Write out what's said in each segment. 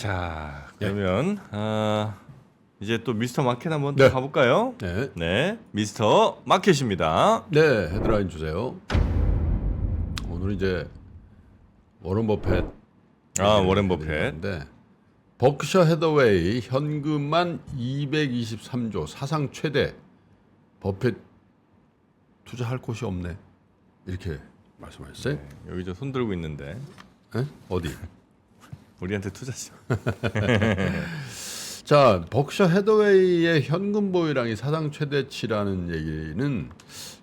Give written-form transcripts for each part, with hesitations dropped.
자, 그러면 이제 또 미스터 마켓 한번 네. 또 가볼까요? 네. 네, 미스터 마켓입니다. 네, 헤드라인 주세요. 오늘 이제 워런 버핏. 워렌 버핏. 네. 버크셔 해더웨이 현금만 223조 사상 최대. 버핏 투자할 곳이 없네. 이렇게 말씀하셨어요. 네, 여기 저 손 들고 있는데 네? 어디? 우리한테 투자죠. 자, 버크셔 해더웨이의 현금 보유량이 사상 최대치라는 얘기는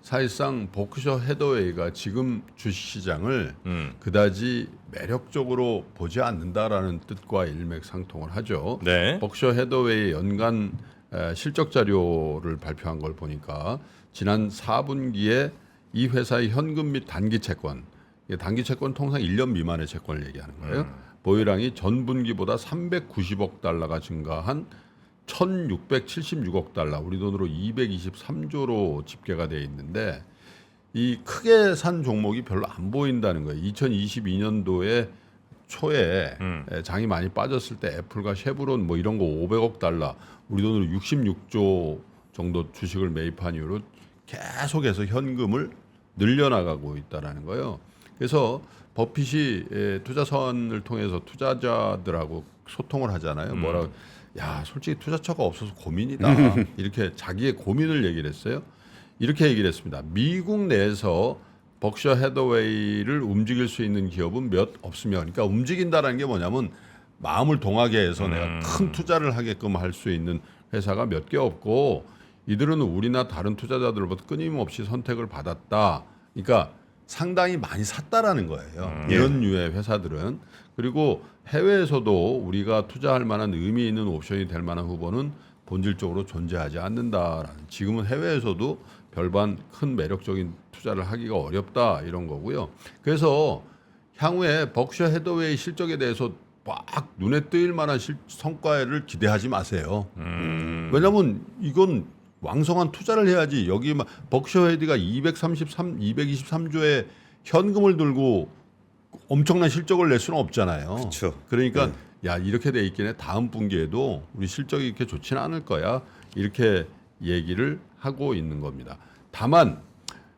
사실상 버크셔 해더웨이가 지금 주식시장을 그다지 매력적으로 보지 않는다라는 뜻과 일맥상통을 하죠. 네. 버크셔 해더웨이 연간 실적 자료를 발표한 걸 보니까 지난 4분기에 이 회사의 현금 및 단기 채권, 단기 채권 통상 1년 미만의 채권을 얘기하는 거예요. 보유량이 전분기보다 390억 달러가 증가한 1,676억 달러, 우리 돈으로 223조로 집계가 돼 있는데 이 크게 산 종목이 별로 안 보인다는 거예요. 2022년도에 초에 장이 많이 빠졌을 때 애플과 쉐브론 뭐 이런 거 500억 달러, 우리 돈으로 66조 정도 주식을 매입한 이후로 계속해서 현금을 늘려나가고 있다라는 거예요. 그래서 버핏이 투자선을 통해서 투자자들하고 소통을 하잖아요. 뭐라고, 야, 솔직히 투자처가 없어서 고민이다. 이렇게 자기의 고민을 얘기를 했어요. 이렇게 얘기를 했습니다. 미국 내에서 버크셔 해더웨이를 움직일 수 있는 기업은 몇 없으며, 그러니까 움직인다라는 게 뭐냐면 마음을 동하게 해서 내가 큰 투자를 하게끔 할 수 있는 회사가 몇 개 없고, 이들은 우리나 다른 투자자들로부터 끊임없이 선택을 받았다. 그러니까 상당히 많이 샀다라는 거예요. 이런 류의 회사들은. 그리고 해외에서도 우리가 투자할 만한 의미 있는 옵션이 될 만한 후보는 본질적으로 존재하지 않는다라는. 지금은 해외에서도 별반 큰 매력적인 투자를 하기가 어렵다 이런 거고요. 그래서 향후에 버크셔 해더웨이 실적에 대해서 막 눈에 띄일 만한 성과를 기대하지 마세요. 왜냐하면 이건 왕성한 투자를 해야지. 여기 막 버크셔 헤디가 223조의 현금을 들고 엄청난 실적을 낼 수는 없잖아요. 그렇죠. 그러니까 야, 이렇게 돼 있긴 해. 다음 분기에도 우리 실적이 이렇게 좋지는 않을 거야. 이렇게 얘기를 하고 있는 겁니다. 다만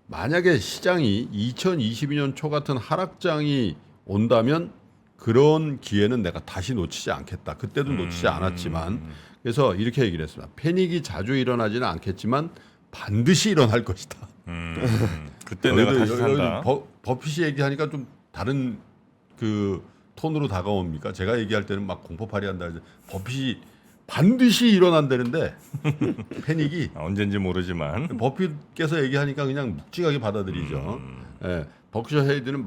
만약에 시장이 2022년 초 같은 하락장이 온다면 그런 기회는 내가 다시 놓치지 않겠다. 그때도 놓치지 않았지만, 그래서 이렇게 얘기를 했습니다. 패닉이 자주 일어나지는 않겠지만 반드시 일어날 것이다. 그때 내가 다시 산다. 버핏이 얘기하니까 좀 다른 그 톤으로 다가옵니까? 제가 얘기할 때는 막 공포팔이 한다. 버핏이 반드시 일어난다는데 패닉이 언젠지 모르지만 버핏께서 얘기하니까 그냥 묵직하게 받아들이죠. 예, 버크셔 해더웨이는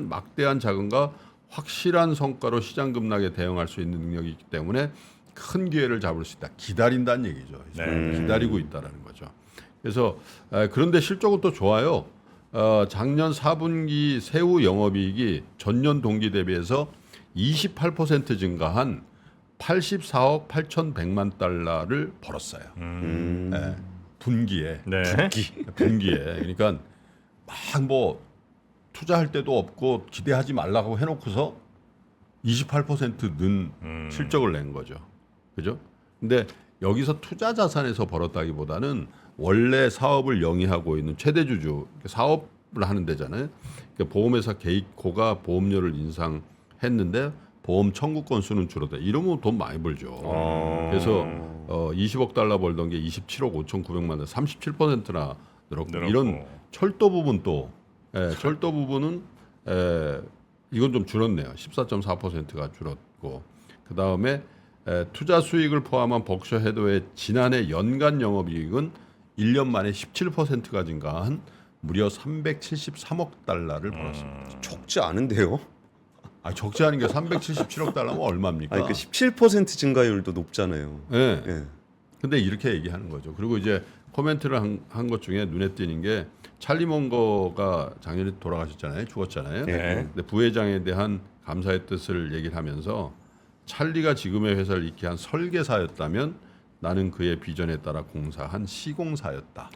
막대한 자금과 확실한 성과로 시장 급락에 대응할 수 있는 능력이 있기 때문에 큰 기회를 잡을 수 있다. 기다린다는 얘기죠. 기다리고 있다라는 거죠. 그래서 그런데 실적은 또 좋아요. 작년 4분기 세후 영업이익이 전년 동기 대비해서 28% 증가한 84억 8,100만 달러를 벌었어요. 분기에. 네. 분기에. 그러니까 막 뭐 투자할 데도 없고 기대하지 말라고 해놓고서 28%는 실적을 낸 거죠. 그죠? 근데 여기서 투자 자산에서 벌었다기보다는 원래 사업을 영위하고 있는 최대주주, 사업을 하는 데잖아요. 그러니까 보험회사 게이코가 보험료를 인상했는데 보험 청구 건수는 줄어들어. 이러면 돈 많이 벌죠. 그래서 20억 달러 벌던 게 27억 5,900만 원, 37%나 늘었고. 이런 철도 부분도, 철도 부분은 이건 좀 줄었네요. 14.4%가 줄었고, 그 다음에 투자 수익을 포함한 버크셔 해더웨이 지난해 연간 영업이익은 1년 만에 17%가 증가한 무려 373억 달러를 벌었습니다. 적지 않은데요? 적지 않은 게 377억 달러면 얼마입니까? 아니, 그 17% 증가율도 높잖아요. 네. 예. 근데 이렇게 얘기하는 거죠. 그리고 이제 코멘트를 한 것 중에 눈에 띄는 게 찰리 먼거가 작년에 돌아가셨잖아요. 죽었잖아요. 네. 근데 부회장에 대한 감사의 뜻을 얘기를 하면서 찰리가 지금의 회사를 잃게 한 설계사였다면 나는 그의 비전에 따라 공사한 시공사였다.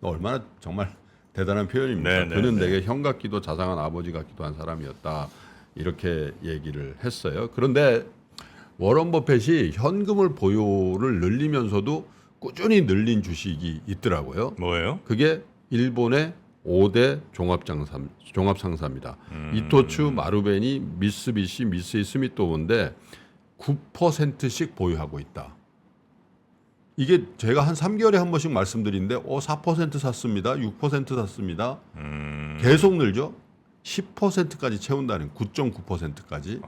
얼마나 정말 대단한 표현입니다. 네, 네, 그는 네. 내게 형 같기도 자상한 아버지 같기도 한 사람이었다. 이렇게 얘기를 했어요. 그런데 워런 버핏이 현금을 보유를 늘리면서도 꾸준히 늘린 주식이 있더라고요. 뭐예요? 그게 일본의 5대 종합상사입니다. 이토츠, 마루베니, 미쓰비시, 미쓰이 스미토모인데 9%씩 보유하고 있다. 이게 제가 한 3개월에 한 번씩 말씀드리는데 4% 샀습니다. 6% 샀습니다. 계속 늘죠. 10%까지 채운다는 9.9%까지.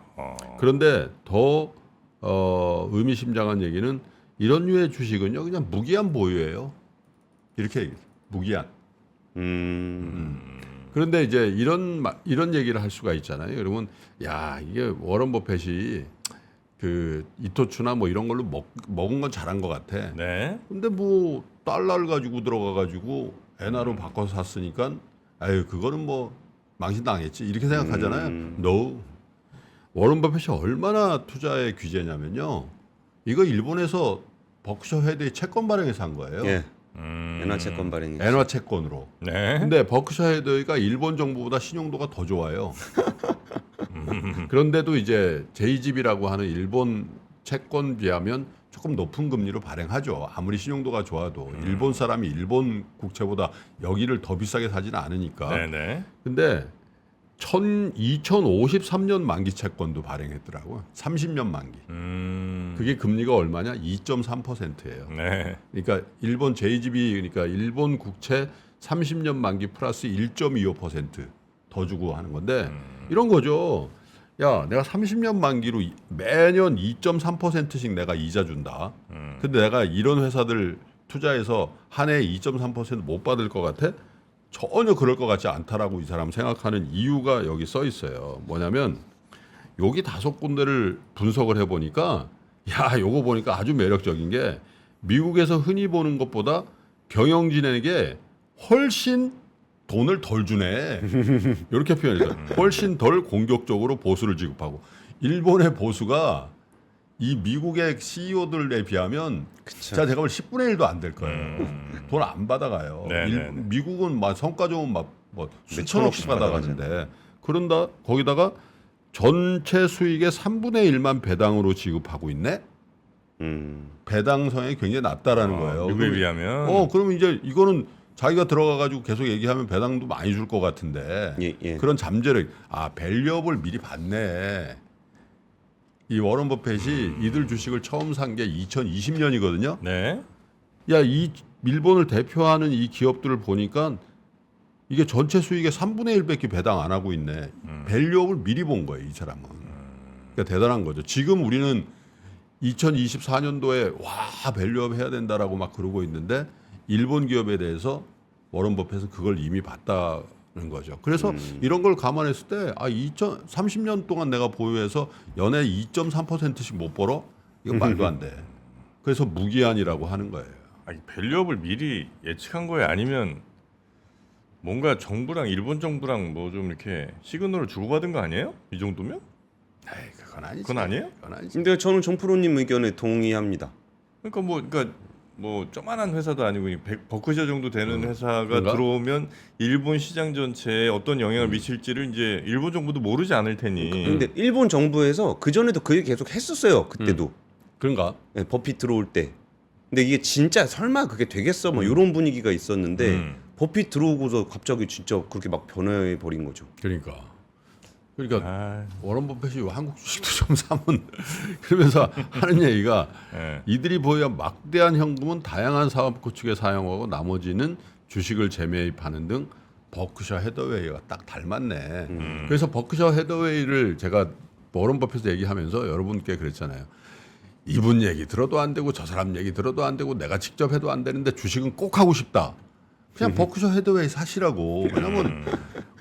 그런데 더 의미심장한 얘기는 이런 류의 주식은요 그냥 무기한 보유예요. 이렇게 얘기해요. 무기한. 그런데 이제 이런 얘기를 할 수가 있잖아요. 여러분, 야 이게 워런 버핏이 그 이토츠나 뭐 이런 걸로 먹은 건 잘한 것 같아. 네. 근데 뭐 달러를 가지고 들어가가지고 엔화로 바꿔서 샀으니까 아유 그거는 뭐 망신당했지 이렇게 생각하잖아요. No. 워런 버핏이 얼마나 투자의 규제냐면요. 이거 일본에서 버크셔 헤드의 채권 발행해서 한 거예요. 예. 엔화 채권 발행이. 엔화 채권으로. 네. 근데 버크셔 헤드가 일본 정부보다 신용도가 더 좋아요. 그런데도 이제 JGB라고 하는 일본 채권 비하면 조금 높은 금리로 발행하죠. 아무리 신용도가 좋아도 일본 사람이 일본 국채보다 여기를 더 비싸게 사지는 않으니까. 네네. 근데 2053년 만기 채권도 발행했더라고요. 30년 만기. 그게 금리가 얼마냐? 2.3%예요. 네. 그러니까 일본 JGB 그러니까 일본 국채 30년 만기 플러스 1.25%더 주고 하는 건데 이런 거죠. 야, 내가 30년 만기로 매년 2.3%씩 내가 이자 준다. 근데 내가 이런 회사들 투자해서 한 해에 2.3%못 받을 것 같아? 전혀 그럴 것 같지 않다라고 이 사람 생각하는 이유가 여기 써 있어요. 뭐냐면 여기 5군데를 분석을 해보니까 야, 요거 보니까 아주 매력적인 게 미국에서 흔히 보는 것보다 경영진에게 훨씬 돈을 덜 주네. 이렇게 표현해서 훨씬 덜 공격적으로 보수를 지급하고 일본의 보수가 이 미국의 CEO들에 비하면 제가 볼 10분의 1도 안 될 거예요. 돈 안 받아가요. 미국은 막 성과 좋으면 뭐 수천억씩 받아가는데 그런다 거기다가 전체 수익의 3분의 1만 배당으로 지급하고 있네. 배당 성향이 굉장히 낮다라는 거예요. 미국에 비하면. 그러면 이제 이거는 자기가 들어가가지고 계속 얘기하면 배당도 많이 줄 것 같은데 예. 그런 잠재력, 밸류업을 미리 봤네. 이 워런 버핏이 이들 주식을 처음 산 게 2020년이거든요. 네. 야, 이 일본을 대표하는 이 기업들을 보니까 이게 전체 수익의 3분의 1밖에 배당 안 하고 있네. 밸류업을 미리 본 거예요, 이 사람은. 그러니까 대단한 거죠. 지금 우리는 2024년도에 와, 밸류업 해야 된다라고 막 그러고 있는데 일본 기업에 대해서 워런 버핏은 그걸 이미 봤다는 거죠. 그래서 이런 걸 감안했을 때 30년 동안 내가 보유해서 연에 2.3%씩 못 벌어? 이건 말도 안 돼. 그래서 무기한이라고 하는 거예요. 아니, 밸류업을 미리 예측한 거예요? 아니면 뭔가 정부랑 일본 정부랑 뭐 좀 이렇게 시그널을 주고받은 거 아니에요? 이 정도면? 에이, 그건 아니지. 그건 아니에요? 그건 아니지. 근데 저는 정프로님 의견에 동의합니다. 그러니까 조만한 회사도 아니고 버크셔 정도 되는 회사가 그런가? 들어오면 일본 시장 전체에 어떤 영향을 미칠지를 이제 일본 정부도 모르지 않을 테니. 근데 일본 정부에서 그 전에도 그 얘기 계속 했었어요. 그때도 그런가? 네, 버핏 들어올 때. 근데 이게 진짜 설마 그게 되겠어? 뭐 이런 분위기가 있었는데 버핏 들어오고서 갑자기 진짜 그렇게 막 변해 버린 거죠. 그러니까 아, 워런 버핏이 한국 주식도 좀 사면 그러면서 하는 얘기가 네. 이들이 보유한 막대한 현금은 다양한 사업 구축에 사용하고 나머지는 주식을 재매입하는 등 버크셔 헤더웨이가 딱 닮았네. 그래서 버크셔 헤더웨이를 제가 워런 버핏 얘기하면서 여러분께 그랬잖아요. 이분 얘기 들어도 안 되고 저 사람 얘기 들어도 안 되고 내가 직접 해도 안 되는데 주식은 꼭 하고 싶다. 그냥 버크셔 헤더웨이 사시라고. 왜냐면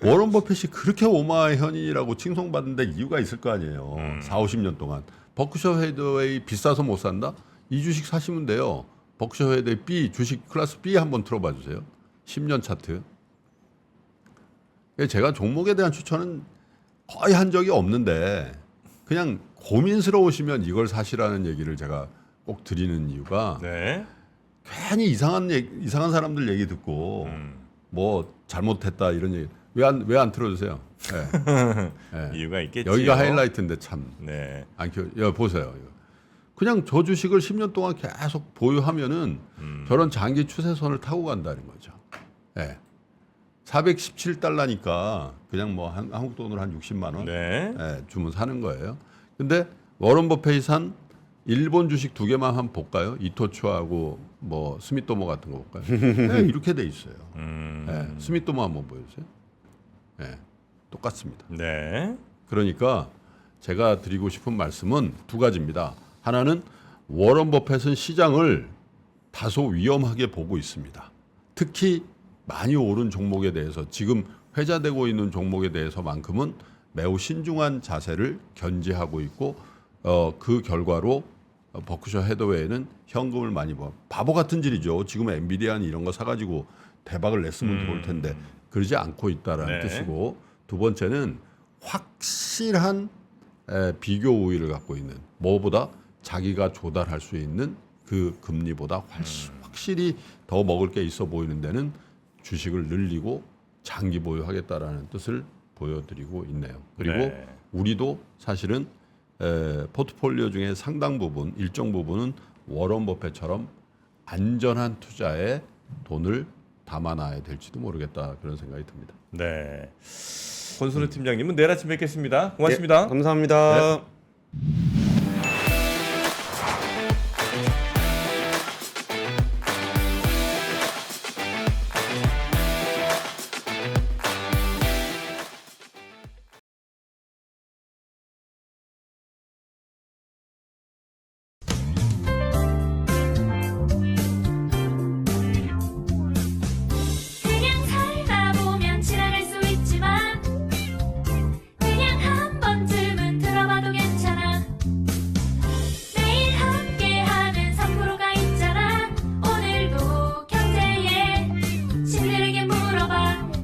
워런 버핏이 그렇게 오마의 현인이라고 칭송받는데 이유가 있을 거 아니에요. 40-50년 동안. 버크셔 헤더웨이 비싸서 못 산다? 이 주식 사시면 돼요. 버크셔 헤더웨이 B 주식 클래스 B 한번 틀어봐 주세요. 10년 차트. 제가 종목에 대한 추천은 거의 한 적이 없는데 그냥 고민스러우시면 이걸 사시라는 얘기를 제가 꼭 드리는 이유가 네. 괜히 이상한 사람들 얘기 듣고 뭐 잘못했다 이런 얘기 왜 안 틀어주세요? 예. 예. 이유가 있겠지. 여기가 하이라이트인데 참. 네. 보세요. 이거. 그냥 저 주식을 10년 동안 계속 보유하면은 저런 장기 추세선을 타고 간다는 거죠. 예. 417달러니까 그냥 뭐 한국 돈으로 한 60만 원 네. 예, 주면 사는 거예요. 근데 워런 버핏이 산 일본 주식 두 개만 한번 볼까요? 이토츠하고 뭐 스미토모 같은 거 볼까요? 네, 이렇게 돼 있어요. 예, 스미토모 한번 보여주세요. 예, 똑같습니다. 네. 그러니까 제가 드리고 싶은 말씀은 두 가지입니다. 하나는 워런 버핏은 시장을 다소 위험하게 보고 있습니다. 특히 많이 오른 종목에 대해서 지금 회자되고 있는 종목에 대해서만큼은 매우 신중한 자세를 견지하고 있고 그 결과로 버크셔 해더웨이는 현금을 많이 버. 바보 같은 질이죠. 지금 엔비디아는 이런 거 사가지고 대박을 냈으면 좋을 텐데 그러지 않고 있다라는 네. 뜻이고 두 번째는 확실한 비교 우위를 갖고 있는 뭐보다 자기가 조달할 수 있는 그 금리보다 확실히 더 먹을 게 있어 보이는 데는 주식을 늘리고 장기 보유하겠다라는 뜻을 보여드리고 있네요. 그리고 네. 우리도 사실은 포트폴리오 중에 상당 부분, 일정 부분은 워런 버핏처럼 안전한 투자에 돈을 담아놔야 될지도 모르겠다 그런 생각이 듭니다. 네. 권순우 팀장님은 내일 아침 뵙겠습니다. 고맙습니다. 감사합니다. 네.